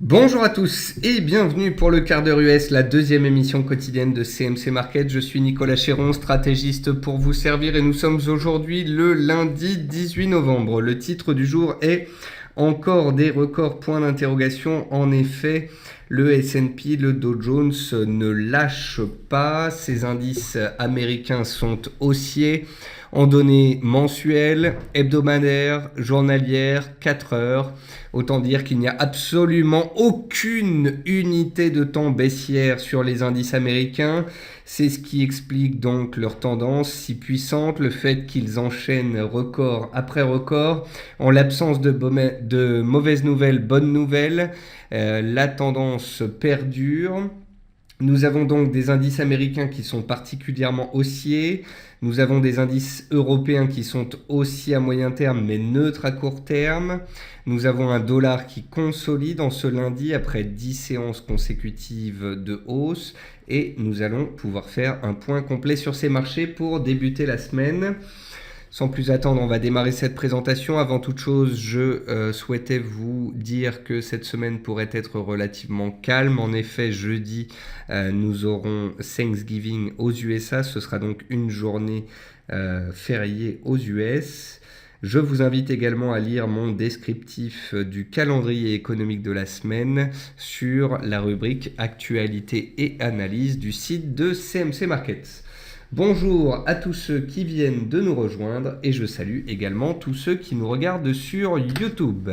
Bonjour à tous et bienvenue pour le quart d'heure US, la deuxième émission quotidienne de CMC Market. Je suis Nicolas Chéron, stratégiste pour vous servir et nous sommes aujourd'hui le lundi 18 novembre. Le titre du jour est encore des records, point d'interrogation. En effet, le S&P, le Dow Jones ne lâche pas. Ces indices américains sont haussiers en données mensuelles, hebdomadaires, journalières, 4 heures. Autant dire qu'il n'y a absolument aucune unité de temps baissière sur les indices américains. C'est ce qui explique donc leur tendance si puissante, le fait qu'ils enchaînent record après record. En l'absence de mauvaises nouvelles, bonnes nouvelles, la tendance perdure. Nous avons donc des indices américains qui sont particulièrement haussiers. Nous avons des indices européens qui sont haussiers à moyen terme mais neutres à court terme. Nous avons un dollar qui consolide en ce lundi après 10 séances consécutives de hausse. Et nous allons pouvoir faire un point complet sur ces marchés pour débuter la semaine. Sans plus attendre, on va démarrer cette présentation. Avant toute chose, je souhaitais vous dire que cette semaine pourrait être relativement calme. En effet, jeudi, nous aurons Thanksgiving aux USA. Ce sera donc une journée fériée aux US. Je vous invite également à lire mon descriptif du calendrier économique de la semaine sur la rubrique Actualité et analyse du site de CMC Markets. Bonjour à tous ceux qui viennent de nous rejoindre et je salue également tous ceux qui nous regardent sur YouTube.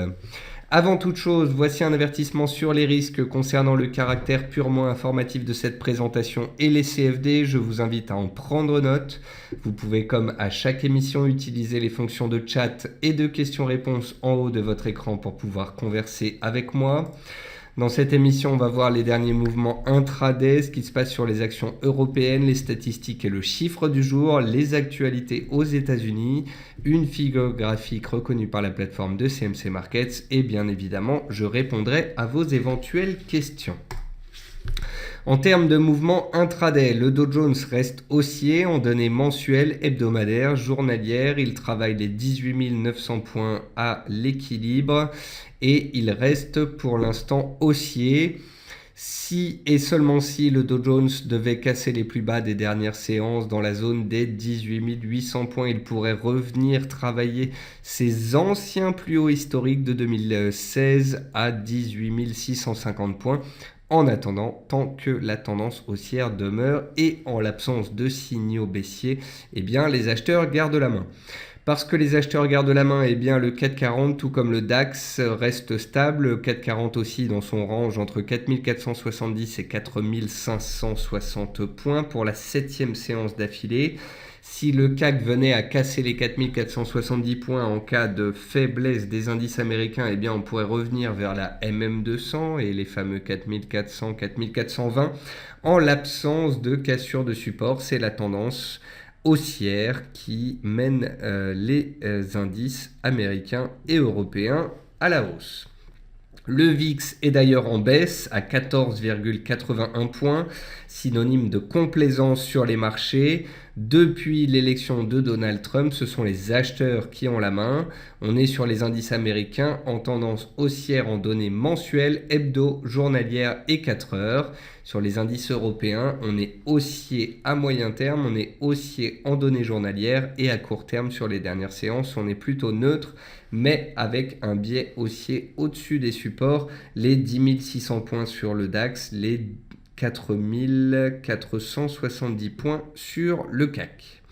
Avant toute chose, voici un avertissement sur les risques concernant le caractère purement informatif de cette présentation et les CFD. Je vous invite à en prendre note. Vous pouvez, comme à chaque émission, utiliser les fonctions de chat et de questions-réponses en haut de votre écran pour pouvoir converser avec moi. Dans cette émission, on va voir les derniers mouvements intraday, ce qui se passe sur les actions européennes, les statistiques et le chiffre du jour, les actualités aux États-Unis, une figure graphique reconnue par la plateforme de CMC Markets et bien évidemment, je répondrai à vos éventuelles questions. En termes de mouvement intraday, le Dow Jones reste haussier en données mensuelles, hebdomadaires, journalières. Il travaille les 18 900 points à l'équilibre et il reste pour l'instant haussier. Si et seulement si le Dow Jones devait casser les plus bas des dernières séances dans la zone des 18 800 points, il pourrait revenir travailler ses anciens plus hauts historiques de 2016 à 18 650 points. En attendant, tant que la tendance haussière demeure et en l'absence de signaux baissiers, eh bien les acheteurs gardent la main. Parce que les acheteurs gardent la main, eh bien le CAC 40, tout comme le DAX, reste stable. Le CAC 40 aussi dans son range entre 4470 et 4560 points pour la 7e séance d'affilée. Si le CAC venait à casser les 4470 points en cas de faiblesse des indices américains, eh bien on pourrait revenir vers la MM200 et les fameux 4400, 4420. En l'absence de cassure de support, c'est la tendance haussière qui mène les indices américains et européens à la hausse. Le VIX est d'ailleurs en baisse à 14,81 points, synonyme de complaisance sur les marchés. Depuis l'élection de Donald Trump, ce sont les acheteurs qui ont la main. On est sur les indices américains en tendance haussière en données mensuelles, hebdo, journalières et 4 heures. Sur les indices européens, on est haussier à moyen terme, on est haussier en données journalières et à court terme sur les dernières séances, on est plutôt neutre, mais avec un biais haussier au-dessus des supports, les 10 600 points sur le DAX, les 4 470 points sur le CAC.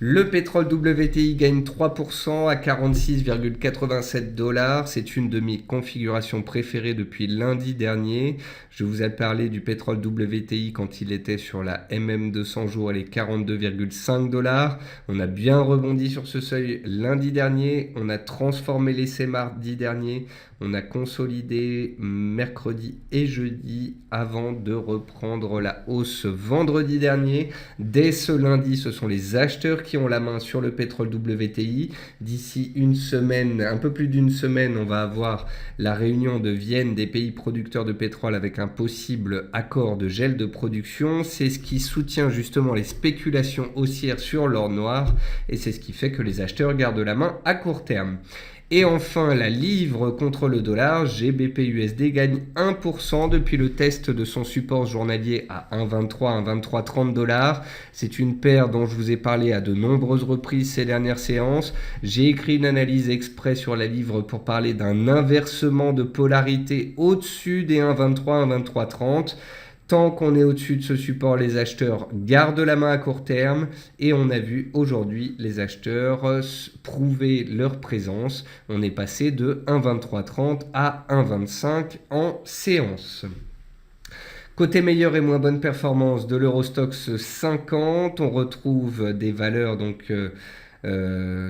Le pétrole WTI gagne 3% à 46,87 $. C'est une de mes configurations préférées depuis lundi dernier. Je vous ai parlé du pétrole WTI quand il était sur la MM200 jours et les 42,5 $. On a bien rebondi sur ce seuil lundi dernier. On a transformé l'essai mardi dernier. On a consolidé mercredi et jeudi avant de reprendre la hausse vendredi dernier. Dès ce lundi, ce sont les acheteurs qui ont la main sur le pétrole WTI. D'ici une semaine, un peu plus d'une semaine, on va avoir la réunion de Vienne des pays producteurs de pétrole avec un possible accord de gel de production. C'est ce qui soutient justement les spéculations haussières sur l'or noir et c'est ce qui fait que les acheteurs gardent la main à court terme. Et enfin, la livre contre le dollar, GBP/USD, gagne 1% depuis le test de son support journalier à 1,23, 1,2330 $. C'est une paire dont je vous ai parlé à de nombreuses reprises ces dernières séances. J'ai écrit une analyse exprès sur la livre pour parler d'un inversement de polarité au-dessus des 1,23, 1,2330. Tant qu'on est au-dessus de ce support, les acheteurs gardent la main à court terme et on a vu aujourd'hui les acheteurs prouver leur présence. On est passé de 1,2330 à 1,25 en séance. Côté meilleure et moins bonne performance de l'Eurostoxx 50, on retrouve des valeurs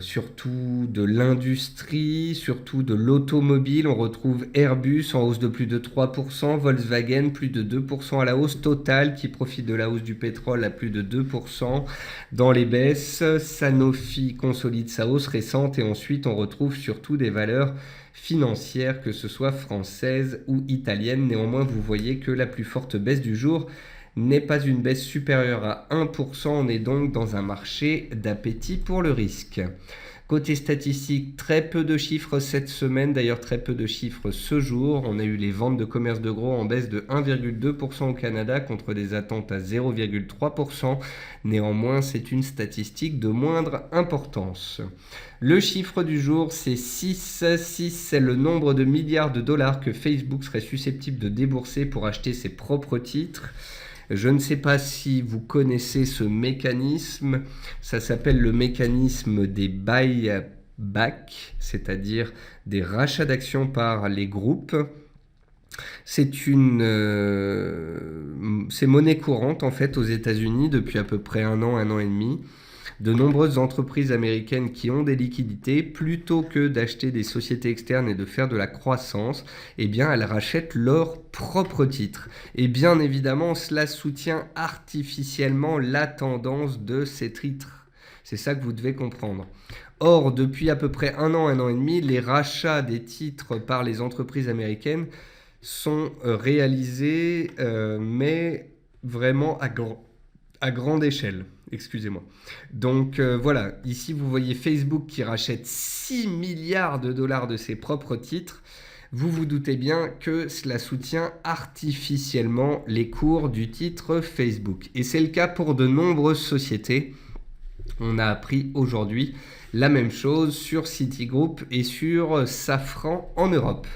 surtout de l'industrie, surtout de l'automobile. On retrouve Airbus en hausse de plus de 3%, Volkswagen plus de 2% à la hausse, Total qui profite de la hausse du pétrole à plus de 2%. Dans les baisses, Sanofi consolide sa hausse récente et ensuite on retrouve surtout des valeurs financières, que ce soit françaises ou italiennes. Néanmoins, vous voyez que la plus forte baisse du jour n'est pas une baisse supérieure à 1%, on est donc dans un marché d'appétit pour le risque. Côté statistique, très peu de chiffres cette semaine, d'ailleurs très peu de chiffres ce jour. On a eu les ventes de commerce de gros en baisse de 1,2% au Canada contre des attentes à 0,3%. Néanmoins, c'est une statistique de moindre importance. Le chiffre du jour, c'est 6. 6, c'est le nombre de milliards de dollars que Facebook serait susceptible de débourser pour acheter ses propres titres. Je ne sais pas si vous connaissez ce mécanisme, ça s'appelle le mécanisme des buy-back, c'est-à-dire des rachats d'actions par les groupes. C'est monnaie courante en fait aux États-Unis depuis à peu près un an et demi. De nombreuses entreprises américaines qui ont des liquidités, plutôt que d'acheter des sociétés externes et de faire de la croissance, eh bien elles rachètent leurs propres titres. Et bien évidemment, cela soutient artificiellement la tendance de ces titres. C'est ça que vous devez comprendre. Or, depuis à peu près un an et demi, les rachats des titres par les entreprises américaines sont réalisés, mais vraiment à grande échelle. Excusez-moi. Donc voilà, ici vous voyez Facebook qui rachète 6 milliards de dollars de ses propres titres. Vous vous doutez bien que cela soutient artificiellement les cours du titre Facebook. Et c'est le cas pour de nombreuses sociétés. On a appris aujourd'hui la même chose sur Citigroup et sur Safran en Europe.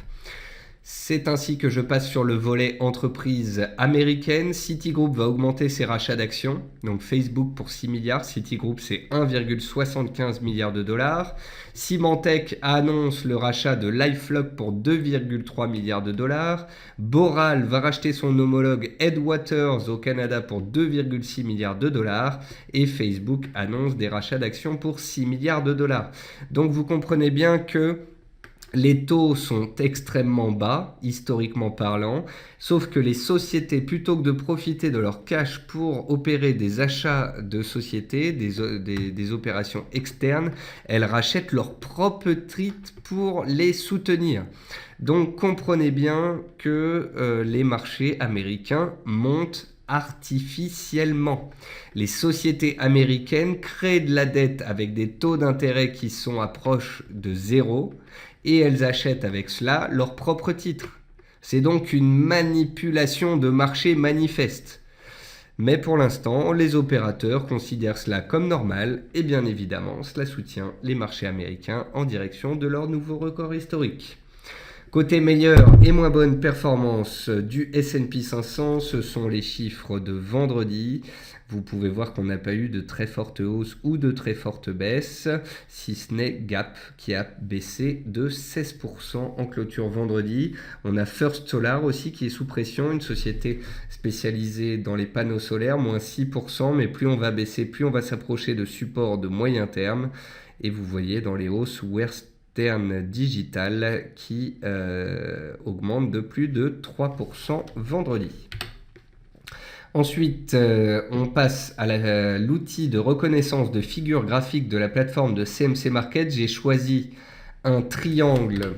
C'est ainsi que je passe sur le volet entreprise américaine. Citigroup va augmenter ses rachats d'actions. Donc Facebook pour 6 milliards. Citigroup, c'est 1,75 milliard de dollars. Symantec annonce le rachat de LifeLock pour 2,3 milliards de dollars. Boral va racheter son homologue Headwaters au Canada pour 2,6 milliards de dollars. Et Facebook annonce des rachats d'actions pour 6 milliards de dollars. Donc vous comprenez bien que les taux sont extrêmement bas, historiquement parlant, sauf que les sociétés, plutôt que de profiter de leur cash pour opérer des achats de sociétés, des opérations externes, elles rachètent leurs propres titres pour les soutenir. Donc comprenez bien que les marchés américains montent artificiellement. Les sociétés américaines créent de la dette avec des taux d'intérêt qui sont proches de zéro, et elles achètent avec cela leurs propres titres. C'est donc une manipulation de marché manifeste. Mais pour l'instant, les opérateurs considèrent cela comme normal et bien évidemment, cela soutient les marchés américains en direction de leur nouveau record historique. Côté meilleure et moins bonne performance du S&P 500, ce sont les chiffres de vendredi. Vous pouvez voir qu'on n'a pas eu de très forte hausse ou de très forte baisse, si ce n'est Gap qui a baissé de 16% en clôture vendredi. On a First Solar aussi qui est sous pression, une société spécialisée dans les panneaux solaires, moins 6%, mais plus on va baisser, plus on va s'approcher de supports de moyen terme. Et vous voyez dans les hausses Western Digital qui augmente de plus de 3% vendredi. Ensuite, on passe à l'outil de reconnaissance de figures graphiques de la plateforme de CMC Market. J'ai choisi un triangle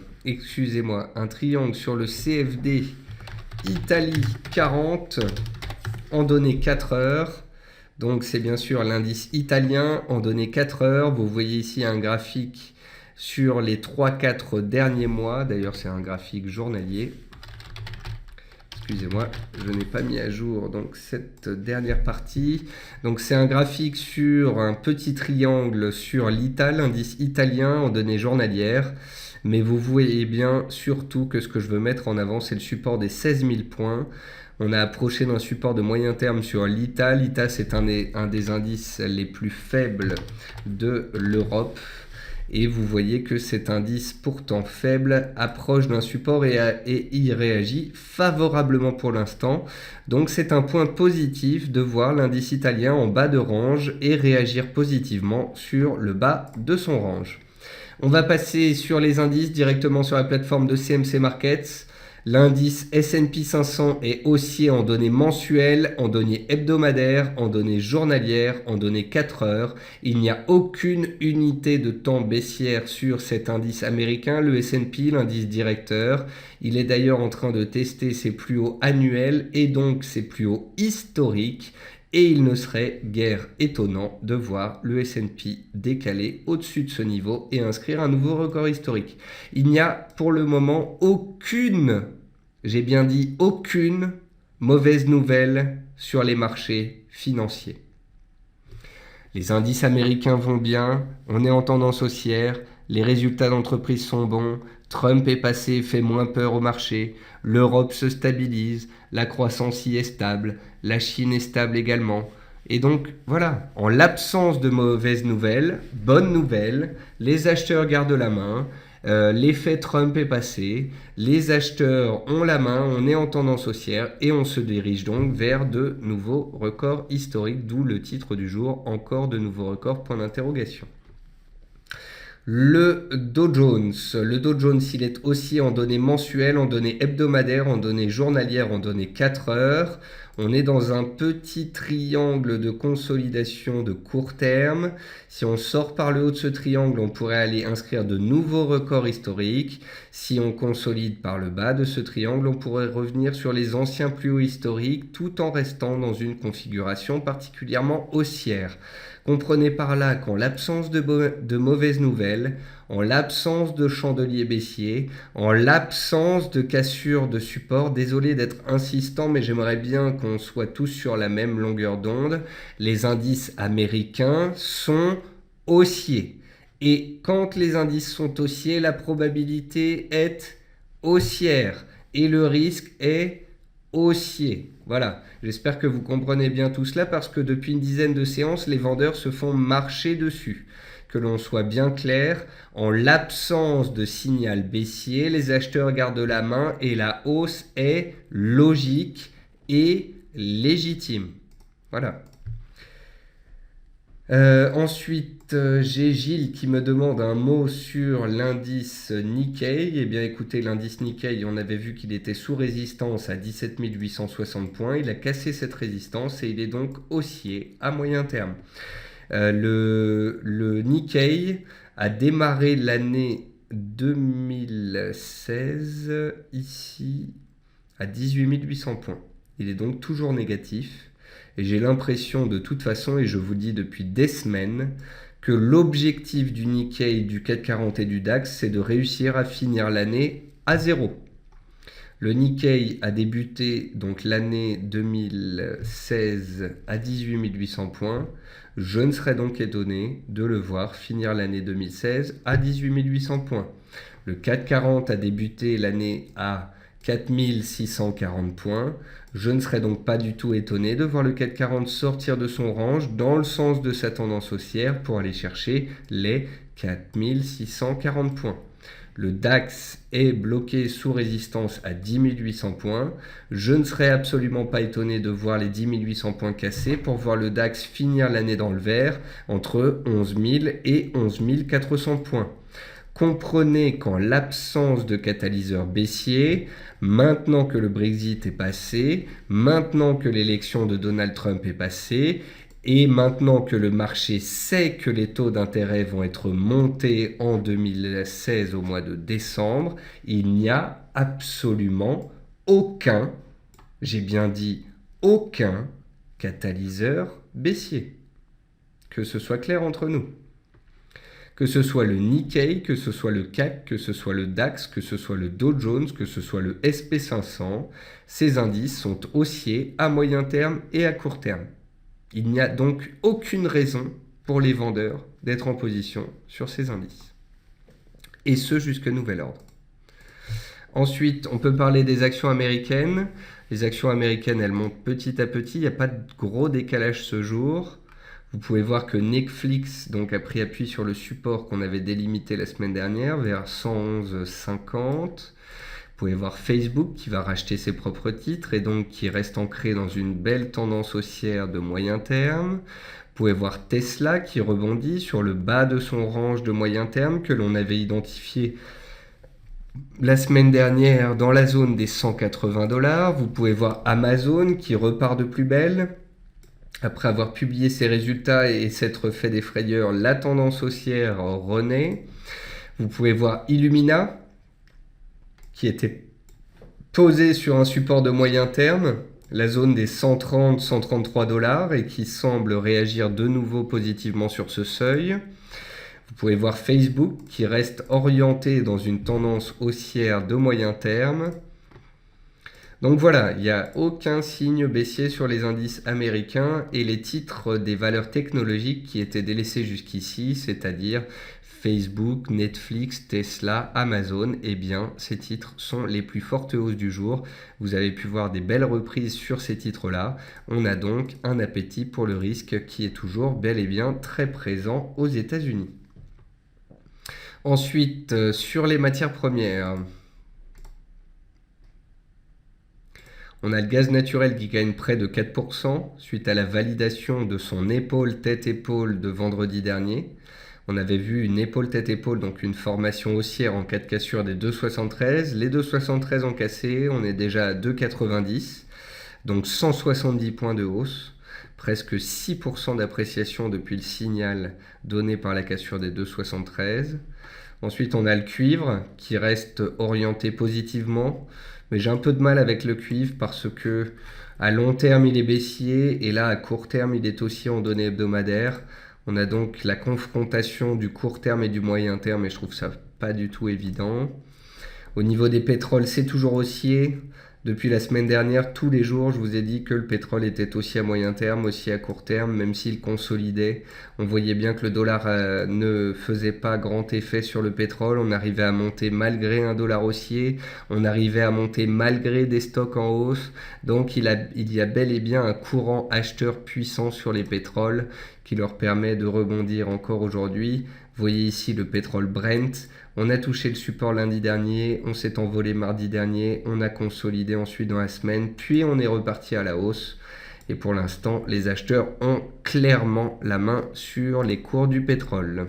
sur le CFD Italie 40 en données 4 heures. Donc c'est bien sûr l'indice italien en données 4 heures. Vous voyez ici un graphique sur les 3-4 derniers mois. D'ailleurs, c'est un graphique journalier. Excusez-moi, je n'ai pas mis à jour donc cette dernière partie. Donc c'est un graphique sur un petit triangle sur l'ITAL, l'indice italien en données journalières. Mais vous voyez bien surtout que ce que je veux mettre en avant, c'est le support des 16 000 points. On a approché d'un support de moyen terme sur l'ITA. L'ITA, c'est un des indices les plus faibles de l'Europe. Et vous voyez que cet indice pourtant faible approche d'un support et y réagit favorablement pour l'instant. Donc c'est un point positif de voir l'indice italien en bas de range et réagir positivement sur le bas de son range. On va passer sur les indices directement sur la plateforme de CMC Markets. L'indice S&P 500 est haussier en données mensuelles, en données hebdomadaires, en données journalières, en données 4 heures. Il n'y a aucune unité de temps baissière sur cet indice américain, le S&P, l'indice directeur. Il est d'ailleurs en train de tester ses plus hauts annuels et donc ses plus hauts historiques. Et il ne serait guère étonnant de voir le S&P décaler au-dessus de ce niveau et inscrire un nouveau record historique. Il n'y a pour le moment aucune, j'ai bien dit aucune, mauvaise nouvelle sur les marchés financiers. Les indices américains vont bien, on est en tendance haussière, les résultats d'entreprise sont bons, Trump est passé et fait moins peur au marché, l'Europe se stabilise, la croissance y est stable, la Chine est stable également. Et donc voilà, en l'absence de mauvaises nouvelles, bonnes nouvelles, les acheteurs gardent la main, l'effet Trump est passé, les acheteurs ont la main, on est en tendance haussière et on se dirige donc vers de nouveaux records historiques, d'où le titre du jour, encore de nouveaux records, point d'interrogation. Le Dow Jones, il est aussi en données mensuelles, en données hebdomadaires, en données journalières, en données 4 heures. On est dans un petit triangle de consolidation de court terme. Si on sort par le haut de ce triangle, on pourrait aller inscrire de nouveaux records historiques. Si on consolide par le bas de ce triangle, on pourrait revenir sur les anciens plus hauts historiques tout en restant dans une configuration particulièrement haussière. Comprenez par là qu'en l'absence de mauvaises nouvelles, en l'absence de chandelier baissier, en l'absence de cassure de support, désolé d'être insistant, mais j'aimerais bien qu'on soit tous sur la même longueur d'onde, les indices américains sont haussiers. Et quand les indices sont haussiers, la probabilité est haussière et le risque est haussier. Voilà, j'espère que vous comprenez bien tout cela parce que depuis une dizaine de séances, les vendeurs se font marcher dessus. Que l'on soit bien clair, en l'absence de signal baissier, les acheteurs gardent la main et la hausse est logique et légitime. Voilà. Ensuite, j'ai Gilles qui me demande un mot sur l'indice Nikkei. Eh bien écoutez, l'indice Nikkei, on avait vu qu'il était sous résistance à 17 860 points. Il a cassé cette résistance et il est donc haussier à moyen terme. Le Nikkei a démarré l'année 2016 ici à 18 800 points. Il est donc toujours négatif. Et j'ai l'impression de toute façon, et je vous dis depuis des semaines, que l'objectif du Nikkei, du CAC 40 et du DAX, c'est de réussir à finir l'année à zéro. Le Nikkei a débuté donc l'année 2016 à 18 800 points. Je ne serais donc étonné de le voir finir l'année 2016 à 18 800 points. Le CAC 40 a débuté l'année à 4640 points. Je ne serais donc pas du tout étonné de voir le CAC 40 sortir de son range dans le sens de sa tendance haussière pour aller chercher les 4640 points. Le DAX est bloqué sous résistance à 10 800 points. Je ne serais absolument pas étonné de voir les 10 800 points cassés pour voir le DAX finir l'année dans le vert entre 11 000 et 11 400 points. Comprenez qu'en l'absence de catalyseur baissier, maintenant que le Brexit est passé, maintenant que l'élection de Donald Trump est passée, et maintenant que le marché sait que les taux d'intérêt vont être montés en 2016 au mois de décembre, il n'y a absolument aucun, j'ai bien dit aucun catalyseur baissier. Que ce soit clair entre nous. Que ce soit le Nikkei, que ce soit le CAC, que ce soit le DAX, que ce soit le Dow Jones, que ce soit le SP500, ces indices sont haussiers à moyen terme et à court terme. Il n'y a donc aucune raison pour les vendeurs d'être en position sur ces indices. Et ce, jusqu'à nouvel ordre. Ensuite, on peut parler des actions américaines. Les actions américaines, elles montent petit à petit. Il n'y a pas de gros décalage ce jour. Vous pouvez voir que Netflix donc, a pris appui sur le support qu'on avait délimité la semaine dernière vers 111,50. Vous pouvez voir Facebook qui va racheter ses propres titres et donc qui reste ancré dans une belle tendance haussière de moyen terme. Vous pouvez voir Tesla qui rebondit sur le bas de son range de moyen terme que l'on avait identifié la semaine dernière dans la zone des 180 $. Vous pouvez voir Amazon qui repart de plus belle. Après avoir publié ses résultats et s'être fait des frayeurs, la tendance haussière renaît. Vous pouvez voir Illumina qui était posé sur un support de moyen terme, la zone des 130-133 $ et qui semble réagir de nouveau positivement sur ce seuil. Vous pouvez voir Facebook qui reste orienté dans une tendance haussière de moyen terme. Donc voilà, il n'y a aucun signe baissier sur les indices américains et les titres des valeurs technologiques qui étaient délaissés jusqu'ici, c'est-à-dire Facebook, Netflix, Tesla, Amazon, eh bien ces titres sont les plus fortes hausses du jour. Vous avez pu voir des belles reprises sur ces titres-là. On a donc un appétit pour le risque qui est toujours bel et bien très présent aux États-Unis. Ensuite, sur les matières premières, on a le gaz naturel qui gagne près de 4% suite à la validation de son épaule tête-épaule de vendredi dernier. On avait vu une épaule tête-épaule, donc une formation haussière en cas de cassure des 2,73. Les 2,73 ont cassé, on est déjà à 2,90, donc 170 points de hausse. Presque 6% d'appréciation depuis le signal donné par la cassure des 2,73. Ensuite, on a le cuivre qui reste orienté positivement. Mais j'ai un peu de mal avec le cuivre parce que à long terme, il est baissier et là, à court terme, il est aussi en données hebdomadaires. On a donc la confrontation du court terme et du moyen terme et je trouve ça pas du tout évident. Au niveau des pétroles, c'est toujours haussier. Depuis la semaine dernière, tous les jours, je vous ai dit que le pétrole était aussi à moyen terme, aussi à court terme, même s'il consolidait. On voyait bien que le dollar ne faisait pas grand effet sur le pétrole. On arrivait à monter malgré un dollar haussier. On arrivait à monter malgré des stocks en hausse. Donc il y a bel et bien un courant acheteur puissant sur les pétroles qui leur permet de rebondir encore aujourd'hui. Vous voyez ici le pétrole Brent. On a touché le support lundi dernier, on s'est envolé mardi dernier, on a consolidé ensuite dans la semaine, puis on est reparti à la hausse. Et pour l'instant, les acheteurs ont clairement la main sur les cours du pétrole.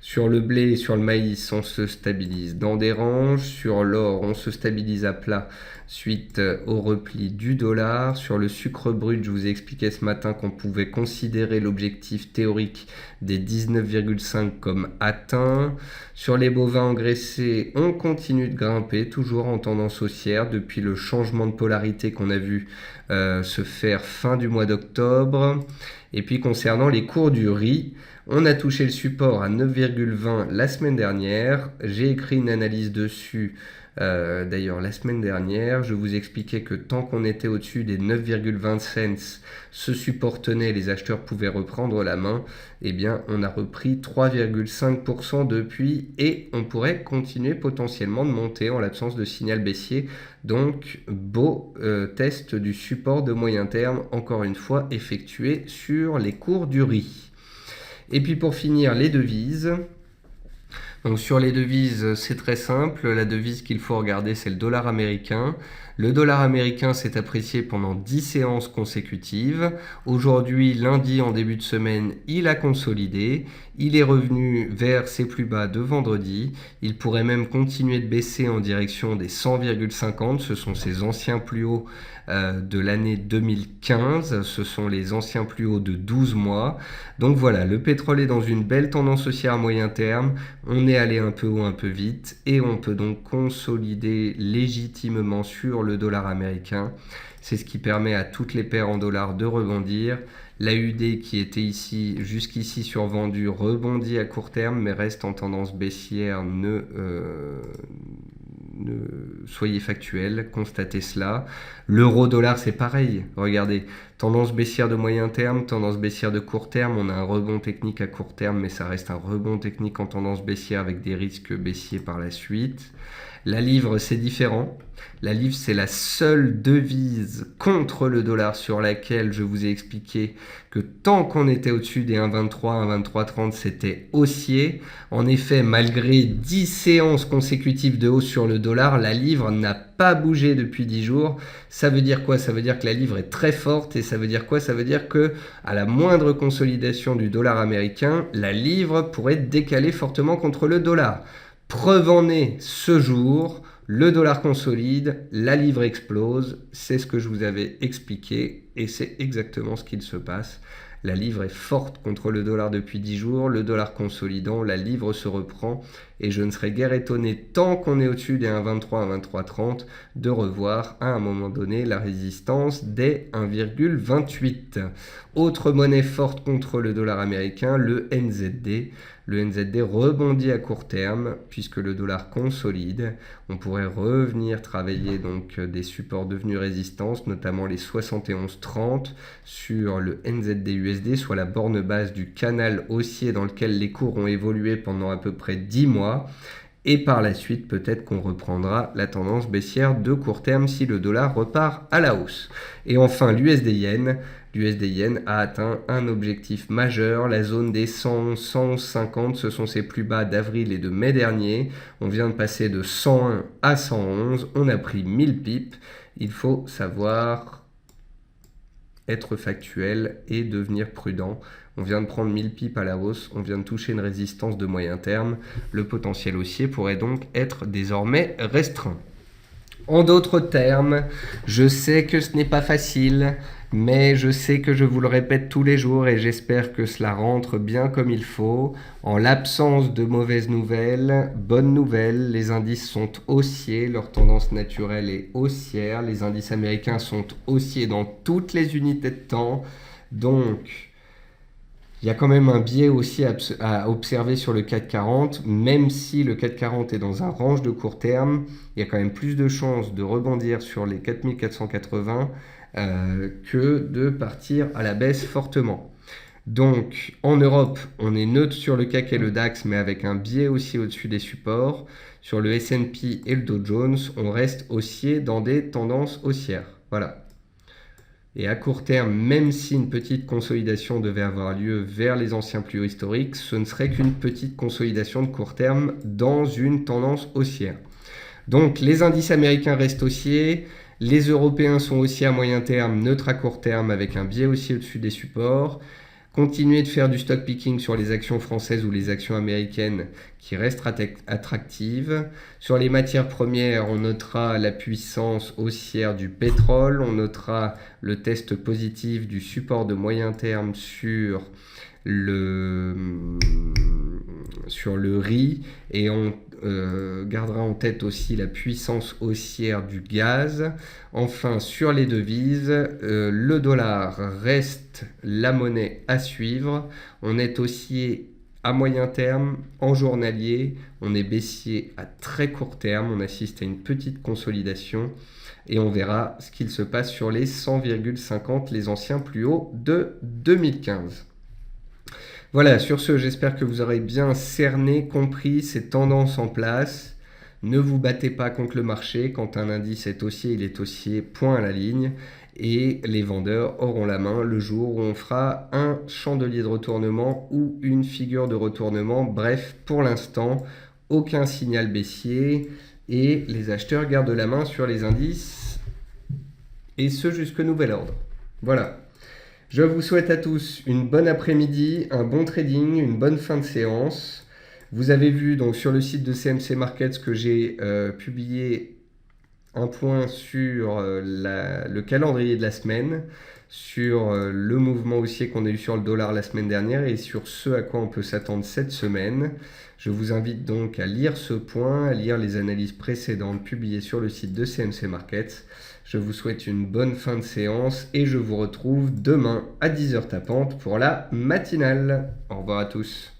Sur le blé et sur le maïs, on se stabilise dans des ranges. Sur l'or, on se stabilise à plat suite au repli du dollar. Sur le sucre brut, je vous ai expliqué ce matin qu'on pouvait considérer l'objectif théorique des 19,5 comme atteint. Sur les bovins engraissés, on continue de grimper, toujours en tendance haussière depuis le changement de polarité qu'on a vu se faire fin du mois d'octobre. Et puis concernant les cours du riz, on a touché le support à 9,20 la semaine dernière. J'ai écrit une analyse dessus d'ailleurs la semaine dernière. Je vous expliquais que tant qu'on était au-dessus des 9,20 cents, ce support tenait, les acheteurs pouvaient reprendre la main. Eh bien, on a repris 3,5% depuis et on pourrait continuer potentiellement de monter en l'absence de signal baissier. Donc, beau test du support de moyen terme, encore une fois, effectué sur les cours du riz. Et puis pour finir, les devises. Donc sur les devises, c'est très simple. La devise qu'il faut regarder, c'est le dollar américain. Le dollar américain s'est apprécié pendant 10 séances consécutives. Aujourd'hui, lundi, en début de semaine, il a consolidé. Il est revenu vers ses plus bas de vendredi. Il pourrait même continuer de baisser en direction des 100,50. Ce sont ses anciens plus hauts de l'année 2015. Ce sont les anciens plus hauts de 12 mois. Donc voilà, le pétrole est dans une belle tendance haussière à moyen terme. On aimer aller un peu haut, un peu vite, et on peut donc consolider légitimement sur le dollar américain. C'est ce qui permet à toutes les paires en dollars de rebondir. L'AUD qui était ici, jusqu'ici survendu, rebondit à court terme, mais reste en tendance baissière. Ne soyez factuel, constatez cela. L'euro-dollar, c'est pareil. Regardez, tendance baissière de moyen terme, tendance baissière de court terme. On a un rebond technique à court terme, mais ça reste un rebond technique en tendance baissière avec des risques baissiers par la suite. La livre, c'est différent. La livre, c'est la seule devise contre le dollar sur laquelle je vous ai expliqué que tant qu'on était au-dessus des 1,23, 1,2330, c'était haussier. En effet, malgré 10 séances consécutives de hausse sur le dollar, la livre n'a pas bougé depuis 10 jours. Ça veut dire quoi? Ça veut dire que la livre est très forte et ça veut dire quoi? Ça veut dire que à la moindre consolidation du dollar américain, la livre pourrait décaler fortement contre le dollar. Preuve en est ce jour, le dollar consolide, la livre explose, c'est ce que je vous avais expliqué et c'est exactement ce qu'il se passe. La livre est forte contre le dollar depuis 10 jours, le dollar consolidant, la livre se reprend et je ne serais guère étonné tant qu'on est au-dessus des 1,23, 1,2330 de revoir à un moment donné la résistance des 1,28. Autre monnaie forte contre le dollar américain, le NZD. Le NZD rebondit à court terme puisque le dollar consolide. On pourrait revenir travailler donc des supports devenus résistance, notamment les 71,30 sur le NZD-USD, soit la borne basse du canal haussier dans lequel les cours ont évolué pendant à peu près 10 mois. Et par la suite, peut-être qu'on reprendra la tendance baissière de court terme si le dollar repart à la hausse. Et enfin, l'USD-Yen. L'USD-Yen a atteint un objectif majeur, la zone des 111, 111,50. Ce sont ses plus bas d'avril et de mai dernier. On vient de passer de 101 à 111. On a pris 1000 pips. Il faut savoir être factuel et devenir prudent. On vient de prendre 1000 pips à la hausse, on vient de toucher une résistance de moyen terme. Le potentiel haussier pourrait donc être désormais restreint. En d'autres termes, je sais que ce n'est pas facile, mais je sais que je vous le répète tous les jours et j'espère que cela rentre bien comme il faut. En l'absence de mauvaises nouvelles, bonnes nouvelles, les indices sont haussiers, leur tendance naturelle est haussière. Les indices américains sont haussiers dans toutes les unités de temps. Donc, il y a quand même un biais aussi à observer sur le CAC 40, même si le CAC 40 est dans un range de court terme, il y a quand même plus de chances de rebondir sur les 4480 que de partir à la baisse fortement. Donc en Europe, on est neutre sur le CAC et le DAX, mais avec un biais aussi au-dessus des supports. Sur le S&P et le Dow Jones, on reste haussier dans des tendances haussières. Voilà. Et à court terme, même si une petite consolidation devait avoir lieu vers les anciens plus hauts historiques, ce ne serait qu'une petite consolidation de court terme dans une tendance haussière. Donc les indices américains restent haussiers, les Européens sont haussiers à moyen terme, neutres à court terme avec un biais aussi au-dessus des supports. Continuez de faire du stock picking sur les actions françaises ou les actions américaines qui restent attractives. Sur les matières premières, on notera la puissance haussière du pétrole, on notera le test positif du support de moyen terme sur le riz et on gardera en tête aussi la puissance haussière du gaz. Enfin, sur les devises, le dollar reste la monnaie à suivre. On est haussier à moyen terme, en journalier, on est baissier à très court terme, on assiste à une petite consolidation et on verra ce qu'il se passe sur les 100,50, les anciens plus hauts de 2015. Voilà, sur ce, j'espère que vous aurez bien cerné, compris ces tendances en place. Ne vous battez pas contre le marché. Quand un indice est haussier, il est haussier, point à la ligne. Et les vendeurs auront la main le jour où on fera un chandelier de retournement ou une figure de retournement. Bref, pour l'instant, aucun signal baissier. Et les acheteurs gardent la main sur les indices. Et ce, jusque nouvel ordre. Voilà. Je vous souhaite à tous une bonne après-midi, un bon trading, une bonne fin de séance. Vous avez vu donc sur le site de CMC Markets que j'ai publié un point sur le calendrier de la semaine, sur le mouvement haussier qu'on a eu sur le dollar la semaine dernière et sur ce à quoi on peut s'attendre cette semaine. Je vous invite donc à lire ce point, à lire les analyses précédentes publiées sur le site de CMC Markets. Je vous souhaite une bonne fin de séance et je vous retrouve demain à 10h tapante pour la matinale. Au revoir à tous.